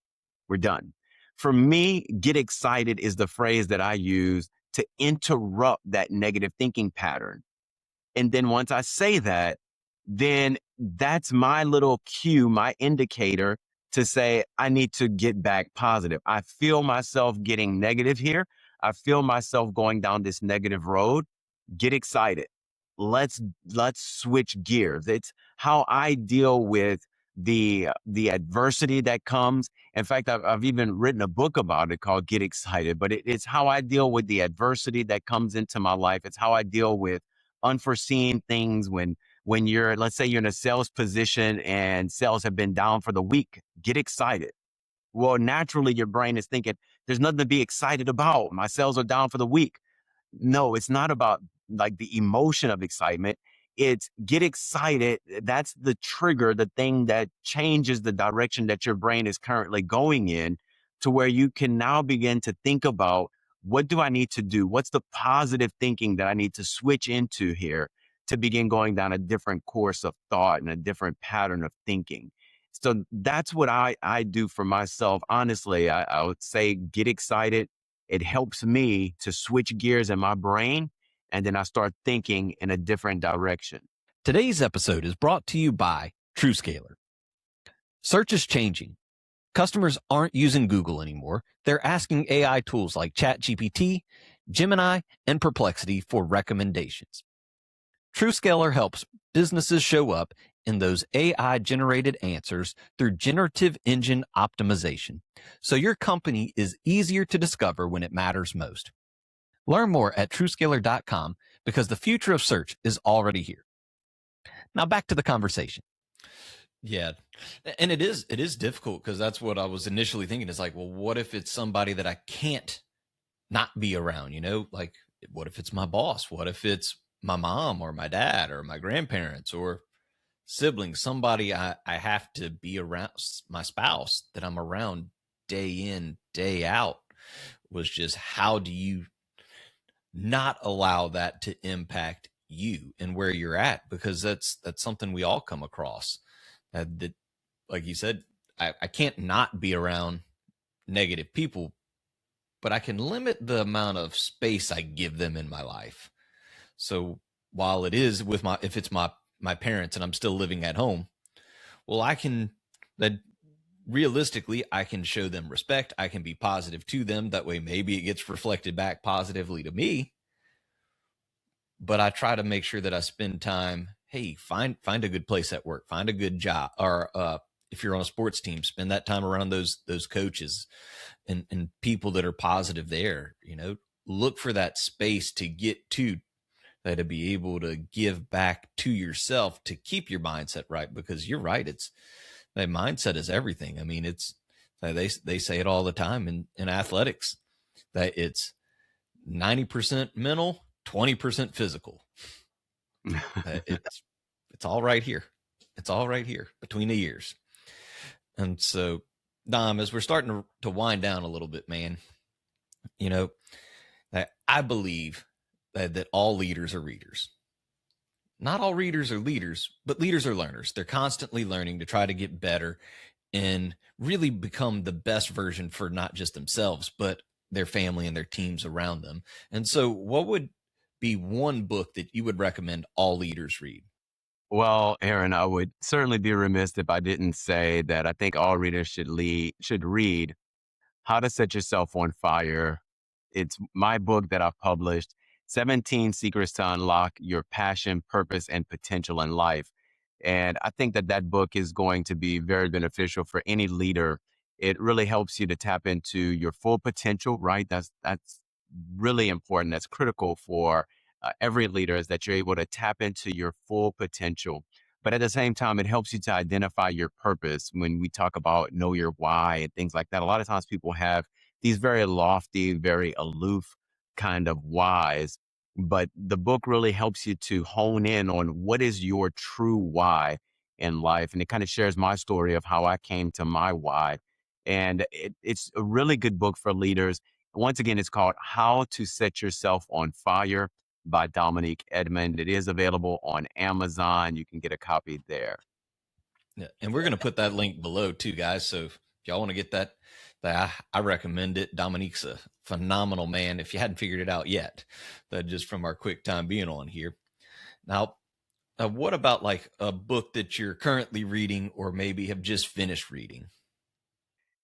We're done. For me, get excited is the phrase that I use to interrupt that negative thinking pattern. And then once I say that, then that's my little cue, my indicator to say, I need to get back positive. I feel myself getting negative here. I feel myself going down this negative road. Get excited. Let's switch gears. It's how I deal with the adversity that comes. In fact, I've even written a book about it called Get Excited, but it's how I deal with the adversity that comes into my life. It's how I deal with unforeseen things when you're, let's say you're in a sales position and sales have been down for the week. Get excited. Well, naturally your brain is thinking there's nothing to be excited about. My sales are down for the week. No, it's not about like the emotion of excitement. It's get excited. That's the trigger, the thing that changes the direction that your brain is currently going in, to where you can now begin to think about, what do I need to do? What's the positive thinking that I need to switch into here to begin going down a different course of thought and a different pattern of thinking? So that's what I do for myself. Honestly, I would say get excited. It helps me to switch gears in my brain, and then I start thinking in a different direction. Today's episode is brought to you by TrueScaler. Search is changing. Customers aren't using Google anymore. They're asking AI tools like ChatGPT, Gemini, and Perplexity for recommendations. TrueScaler helps businesses show up in those AI-generated answers through generative engine optimization, so your company is easier to discover when it matters most. Learn more at TrueScaler.com, because the future of search is already here. Now back to the conversation. Yeah. And it is difficult, because that's what I was initially thinking. It's like, well, what if it's somebody that I can't not be around? Like, what if it's my boss? What if it's my mom or my dad or my grandparents or siblings, somebody I have to be around, my spouse that I'm around day in, day out was just, how do you not allow that to impact you and where you're at? Because that's something we all come across. That, like you said, I can't not be around negative people, but I can limit the amount of space I give them in my life. So while it is with if it's my parents and I'm still living at home, well, realistically, I can show them respect. I can be positive to them. That way, maybe it gets reflected back positively to me. But I try to make sure that I spend time. Hey, find a good place at work, find a good job, or if you're on a sports team, spend that time around those coaches and people that are positive there. Look for that space to get to be able to give back to yourself to keep your mindset right. Because you're right, that mindset is everything. I mean, they say it all the time in athletics, that it's 90% mental, 20% physical. It's all right here. It's all right here between the ears. And so, Dom, as we're starting to wind down a little bit, man, I believe that all leaders are readers. Not all readers are leaders, but leaders are learners. They're constantly learning to try to get better and really become the best version for not just themselves, but their family and their teams around them. And so what would be one book that you would recommend all leaders read? Well, Aaron, I would certainly be remiss if I didn't say that I think all readers should read How to Set Yourself on Fire. It's my book that I've published, 17 Secrets to Unlock Your Passion, Purpose, and Potential in Life. And I think that book is going to be very beneficial for any leader. It really helps you to tap into your full potential, right? That's really important. That's critical for every leader, is that you're able to tap into your full potential. But at the same time, it helps you to identify your purpose. When we talk about know your why and things like that, a lot of times people have these very lofty, very aloof kind of whys. But the book really helps you to hone in on what is your true why in life. And it kind of shares my story of how I came to my why. And it's a really good book for leaders. Once again, it's called How to Set Yourself on Fire by Dominique Edmond. It is available on Amazon. You can get a copy there. Yeah, and we're going to put that link below too, guys. So if y'all want to get that, I recommend it. Dominique's a phenomenal man, if you hadn't figured it out yet, that just from our quick time being on here. Now, what about like a book that you're currently reading or maybe have just finished reading?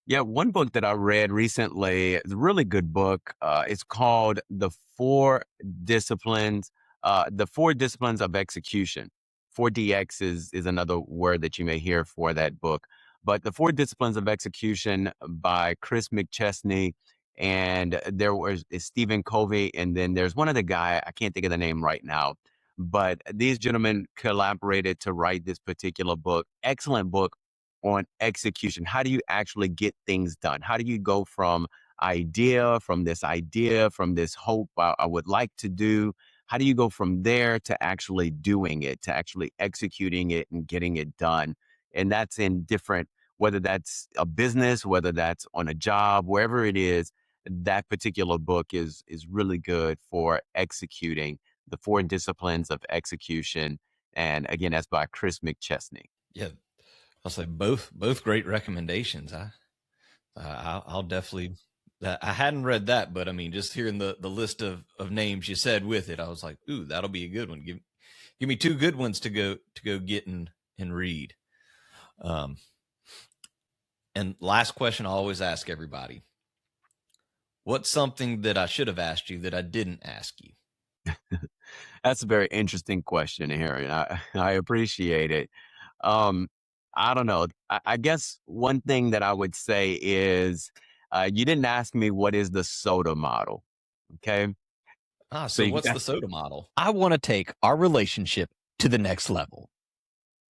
Yeah, one book that I read recently is a really good book. It's called The Four Disciplines of Execution. 4DX is another word that you may hear for that book. But The Four Disciplines of Execution by Chris McChesney, and there is Stephen Covey, and then there's one other guy, I can't think of the name right now. But these gentlemen collaborated to write this particular book. Excellent book on execution. How do you actually get things done? How do you go from this hope I would like to do? How do you go from there to actually doing it, to actually executing it and getting it done? And that's in different, whether that's a business, whether that's on a job, wherever it is, that particular book is really good for executing. The Four Disciplines of Execution. And again, that's by Chris McChesney. Yeah. I'll say both great recommendations. I'll definitely, I hadn't read that, but I mean, just hearing the list of names you said with it, I was like, ooh, that'll be a good one. Give me two good ones to go get and read. And last question I always ask everybody: what's something that I should have asked you that I didn't ask you? That's a very interesting question, Aaron. I appreciate it. I don't know. I guess one thing that I would say is you didn't ask me what is the SOTA model. Okay. So what's the SOTA model? I want to take our relationship to the next level.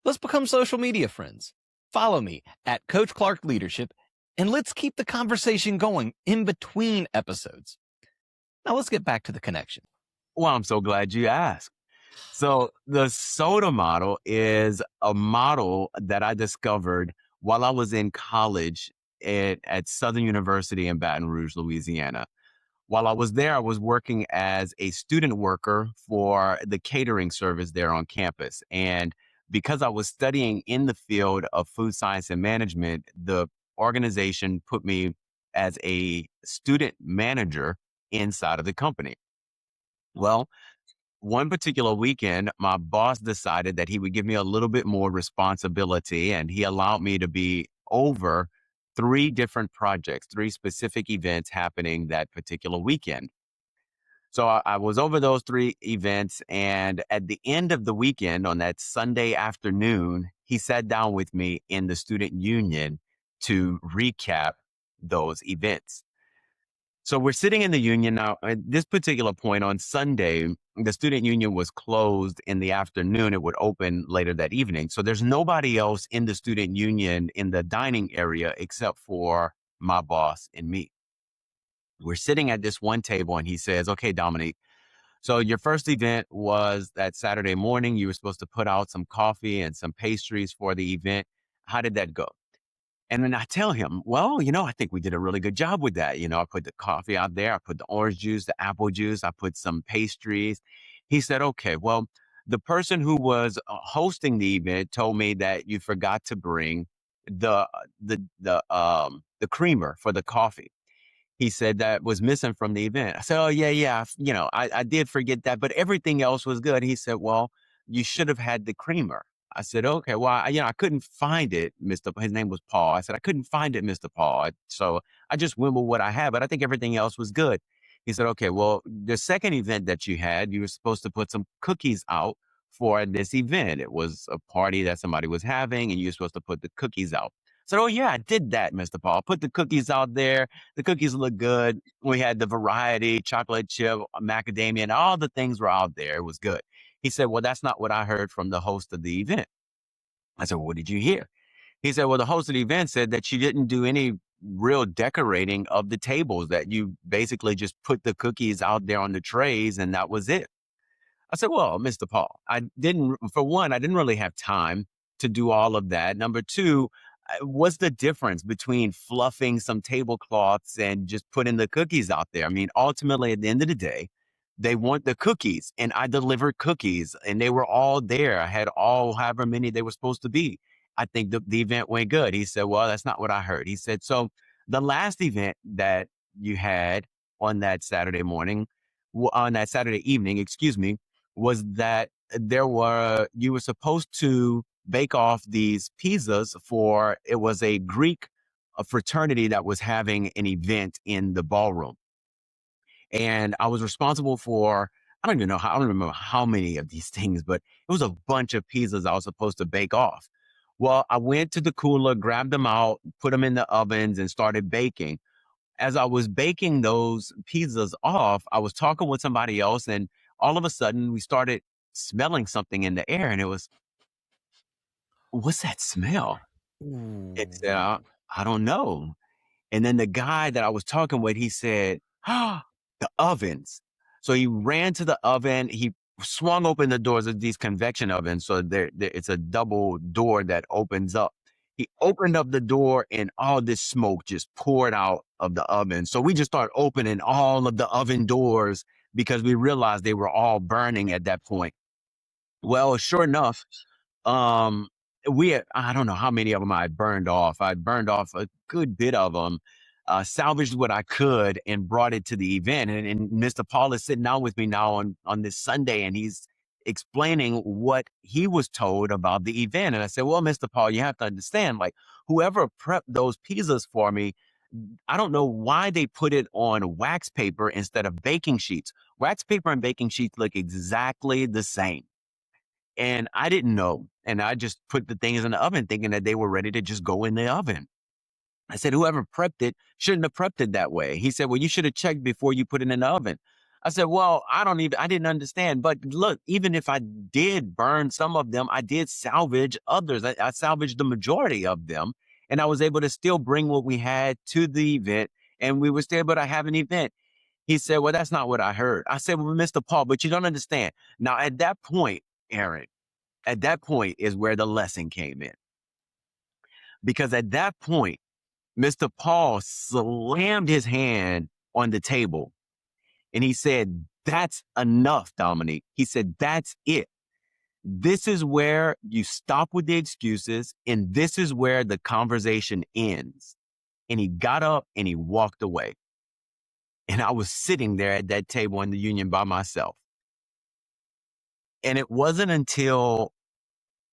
Let's become social media friends. Follow me at Coach Clark Leadership, and let's keep the conversation going in between episodes. Now let's get back to the connection. Well, I'm so glad you asked. So the SOTA model is a model that I discovered while I was in college at Southern University in Baton Rouge, Louisiana. While I was there, I was working as a student worker for the catering service there on campus. And because I was studying in the field of food science and management, the organization put me as a student manager inside of the company. Well, one particular weekend, my boss decided that he would give me a little bit more responsibility, and he allowed me to be over three different projects, three specific events happening that particular weekend. So I was over those three events. And at the end of the weekend, on that Sunday afternoon, he sat down with me in the student union to recap those events. So we're sitting in the union now. At this particular point on Sunday, the student union was closed in the afternoon. It would open later that evening. So there's nobody else in the student union in the dining area except for my boss and me. We're sitting at this one table and he says, "Okay, Dominique, so your first event was that Saturday morning. You were supposed to put out some coffee and some pastries for the event. How did that go?" And then I tell him, "Well, I think we did a really good job with that. I put the coffee out there. I put the orange juice, the apple juice. I put some pastries." He said, "Okay, well, the person who was hosting the event told me that you forgot to bring the creamer for the coffee." He said that was missing from the event. I said, "Oh, yeah, yeah. I did forget that, but everything else was good." He said, "Well, you should have had the creamer." I said, "Okay, well, I couldn't find it, Mr. His name was Paul. I said, "I couldn't find it, Mr. Paul. So I just went with what I had, but I think everything else was good." He said, "Okay, well, the second event that you had, you were supposed to put some cookies out for this event. It was a party that somebody was having, and you were supposed to put the cookies out." I said, "Oh, yeah, I did that, Mr. Paul. Put the cookies out there. The cookies look good. We had the variety, chocolate chip, macadamia, and all the things were out there. It was good." He said, "Well, that's not what I heard from the host of the event." I said, "Well, what did you hear?" He said, "Well, the host of the event said that you didn't do any real decorating of the tables, that you basically just put the cookies out there on the trays and that was it." I said, "Well, Mr. Paul, for one, I didn't really have time to do all of that. Number two, what's the difference between fluffing some tablecloths and just putting the cookies out there? I mean, ultimately, at the end of the day, they want the cookies, and I delivered cookies, and they were all there. I had however many they were supposed to be. I think the event went good." He said, "Well, that's not what I heard." He said, "So the last event that you had on that Saturday on that Saturday evening, excuse me, was that you were supposed to bake off these pizzas for, it was a Greek fraternity that was having an event in the ballroom. And I was responsible for, I don't remember how many of these things, but it was a bunch of pizzas I was supposed to bake off." Well, I went to the cooler, grabbed them out, put them in the ovens and started baking. As I was baking those pizzas off, I was talking with somebody else, and all of a sudden we started smelling something in the air, and it was, "What's that smell?" It Ooh. said, I don't know." And then the guy that I was talking with, he said, "Ah, the ovens." So he ran to the oven. He swung open the doors of these convection ovens. So it's a double door that opens up. He opened up the door and all this smoke just poured out of the oven. So we just started opening all of the oven doors because we realized they were all burning at that point. Well, sure enough, um, I don't know how many of them I burned off. I burned off a good bit of them, salvaged what I could and brought it to the event. And Mr. Paul is sitting down with me now on this Sunday, and he's explaining what he was told about the event. And I said, "Well, Mr. Paul, you have to understand, like, whoever prepped those pizzas for me, I don't know why they put it on wax paper instead of baking sheets. Wax paper and baking sheets look exactly the same. And I didn't know. And I just put the things in the oven thinking that they were ready to just go in the oven." I said, "Whoever prepped it shouldn't have prepped it that way." He said, "Well, you should have checked before you put it in the oven." I said, "Well, I didn't understand. But look, even if I did burn some of them, I did salvage others. I salvaged the majority of them. And I was able to still bring what we had to the event. And we were still able to have an event." He said, "Well, that's not what I heard." I said, "Well, Mr. Paul, but you don't understand." Now, at that point, Aaron, at that point is where the lesson came in. Because at that point, Mr. Paul slammed his hand on the table and he said, "That's enough, Dominique." He said, "That's it. This is where you stop with the excuses, and this is where the conversation ends." And he got up and he walked away. And I was sitting there at that table in the union by myself. And it wasn't until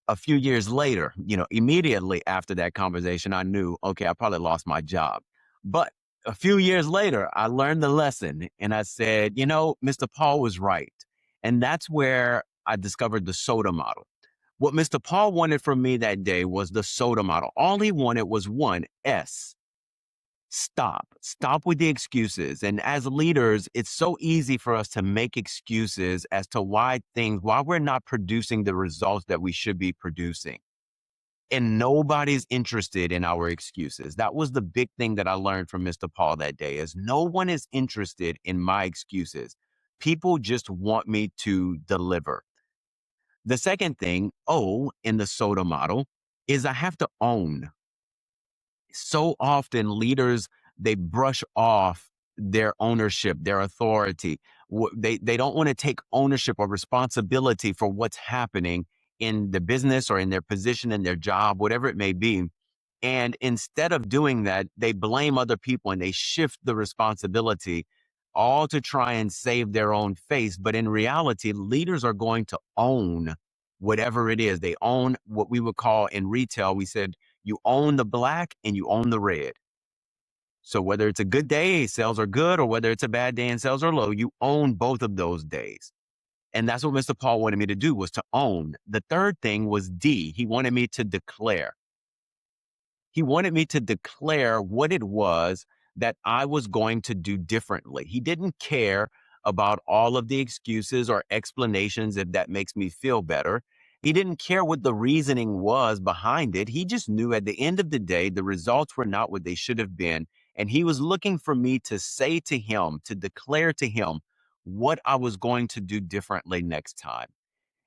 a few years later, immediately after that conversation, I knew, okay, I probably lost my job. But a few years later, I learned the lesson and I said, Mr. Paul was right. And that's where I discovered the soda model. What Mr. Paul wanted from me that day was the soda model. All he wanted was one S. Stop with the excuses. And as leaders, it's so easy for us to make excuses as to why we're not producing the results that we should be producing. And nobody's interested in our excuses. That was the big thing that I learned from Mr. Paul that day, is no one is interested in my excuses. People just want me to deliver. The second thing, O in the soda model, is I have to own. So often leaders, they brush off their ownership, their authority. They don't want to take ownership or responsibility for what's happening in the business or in their position, in their job, whatever it may be. And instead of doing that, they blame other people and they shift the responsibility, all to try and save their own face. But in reality, leaders are going to own whatever it is. They own what we would call in retail, we said, you own the black and you own the red. So whether it's a good day, sales are good, or whether it's a bad day and sales are low, you own both of those days. And that's what Mr. Paul wanted me to do, was to own. The third thing was D. He wanted me to declare. He wanted me to declare what it was that I was going to do differently. He didn't care about all of the excuses or explanations if that makes me feel better. He didn't care what the reasoning was behind it. He just knew at the end of the day, the results were not what they should have been. And he was looking for me to say to him, to declare to him what I was going to do differently next time.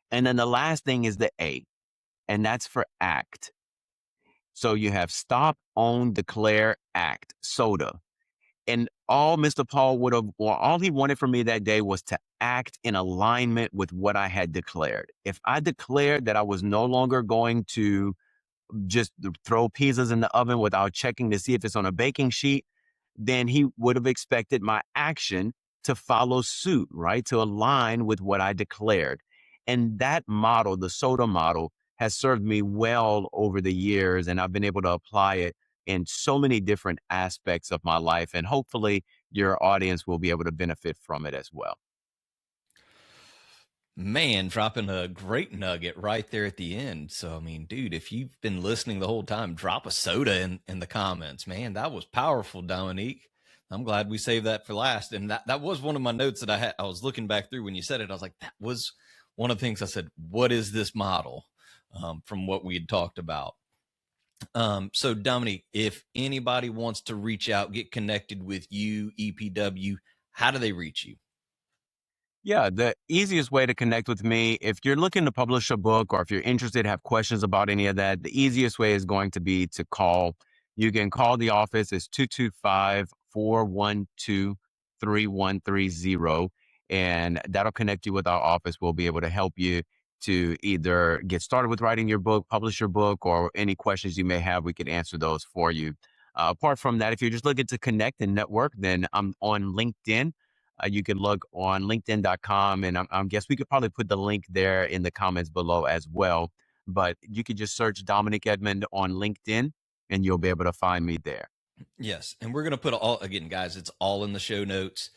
And then the last thing is the A, and that's for act. So you have stop, own, declare, act, soda. And all Mr. Paul all he wanted from me that day was to act in alignment with what I had declared. If I declared that I was no longer going to just throw pizzas in the oven without checking to see if it's on a baking sheet, then he would have expected my action to follow suit, right? To align with what I declared. And that model, the soda model, has served me well over the years, and I've been able to apply it in so many different aspects of my life. And hopefully your audience will be able to benefit from it as well. Man, dropping a great nugget right there at the end. So, I mean, dude, if you've been listening the whole time, drop a soda in the comments. Man, that was powerful, Dominique. I'm glad we saved that for last. And that was one of my notes that I had. I was looking back through when you said it. I was like, that was one of the things I said, what is this model from what we had talked about? So Dominique, if anybody wants to reach out, get connected with you, EPW, how do they reach you? Yeah, the easiest way to connect with me, if you're looking to publish a book or if you're interested, have questions about any of that, the easiest way is going to be to call. You can call the office. It's 225-412-3130. And that'll connect you with our office. We'll be able to help you to either get started with writing your book, publish your book, or any questions you may have, we can answer those for you. Apart from that, if you're just looking to connect and network, then I'm on LinkedIn. You can look on linkedin.com, and I guess we could probably put the link there in the comments below as well. But you could just search Dominique Edmond on LinkedIn, and you'll be able to find me there. Yes, and we're going to put again, guys, it's all in the show notes.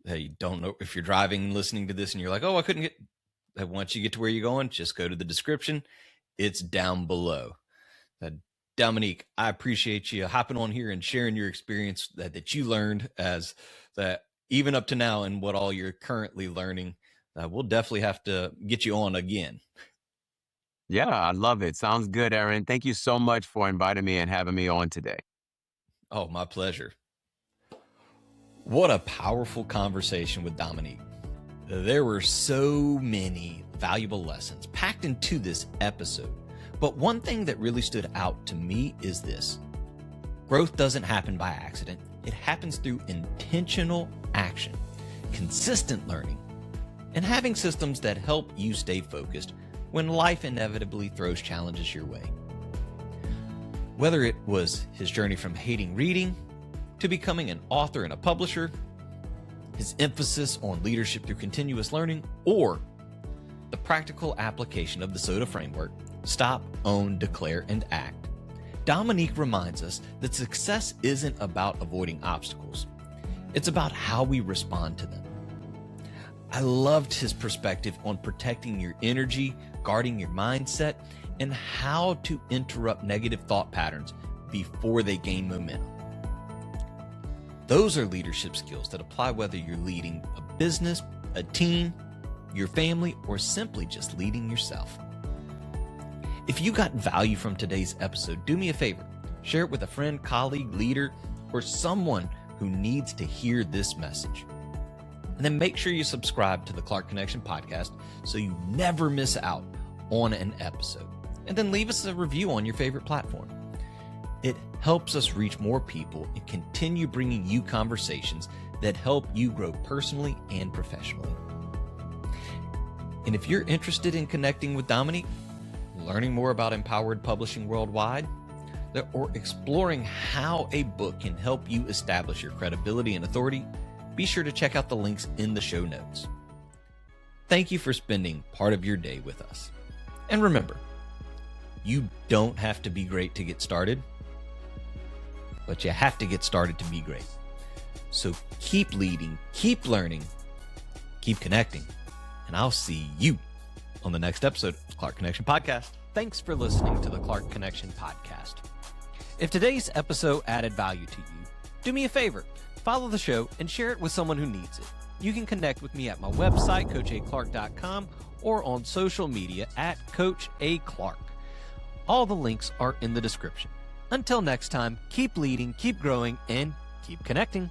You don't know if you're driving and listening to this and you're like, oh, I couldn't get... Once you get to where you're going, just go to the description. It's down below. Dominique, I appreciate you hopping on here and sharing your experience that you learned as that even up to now and what all you're currently learning. We'll definitely have to get you on again. Yeah, I love it. Sounds good, Aaron. Thank you so much for inviting me and having me on today. Oh, my pleasure. What a powerful conversation with Dominique. There were so many valuable lessons packed into this episode, but one thing that really stood out to me is this. Growth doesn't happen by accident. It happens through intentional action, consistent learning, and having systems that help you stay focused when life inevitably throws challenges your way. Whether it was his journey from hating reading to becoming an author and a publisher, his emphasis on leadership through continuous learning, or the practical application of the SOTA framework, stop, own, declare, and act, Dominique reminds us that success isn't about avoiding obstacles. It's about how we respond to them. I loved his perspective on protecting your energy, guarding your mindset, and how to interrupt negative thought patterns before they gain momentum. Those are leadership skills that apply whether you're leading a business, a team, your family, or simply just leading yourself. If you got value from today's episode, do me a favor. Share it with a friend, colleague, leader, or someone who needs to hear this message. And then make sure you subscribe to the Clark Connection podcast so you never miss out on an episode. And then leave us a review on your favorite platform. It helps us reach more people and continue bringing you conversations that help you grow personally and professionally. And if you're interested in connecting with Dominique, learning more about empowered publishing worldwide, or exploring how a book can help you establish your credibility and authority, be sure to check out the links in the show notes. Thank you for spending part of your day with us. And remember, you don't have to be great to get started, but you have to get started to be great. So keep leading, keep learning, keep connecting, and I'll see you on the next episode of Clark Connection Podcast. Thanks for listening to the Clark Connection Podcast. If today's episode added value to you, do me a favor, follow the show and share it with someone who needs it. You can connect with me at my website, coachaclark.com, or on social media at Coach A. Clark. All the links are in the description. Until next time, keep leading, keep growing, and keep connecting.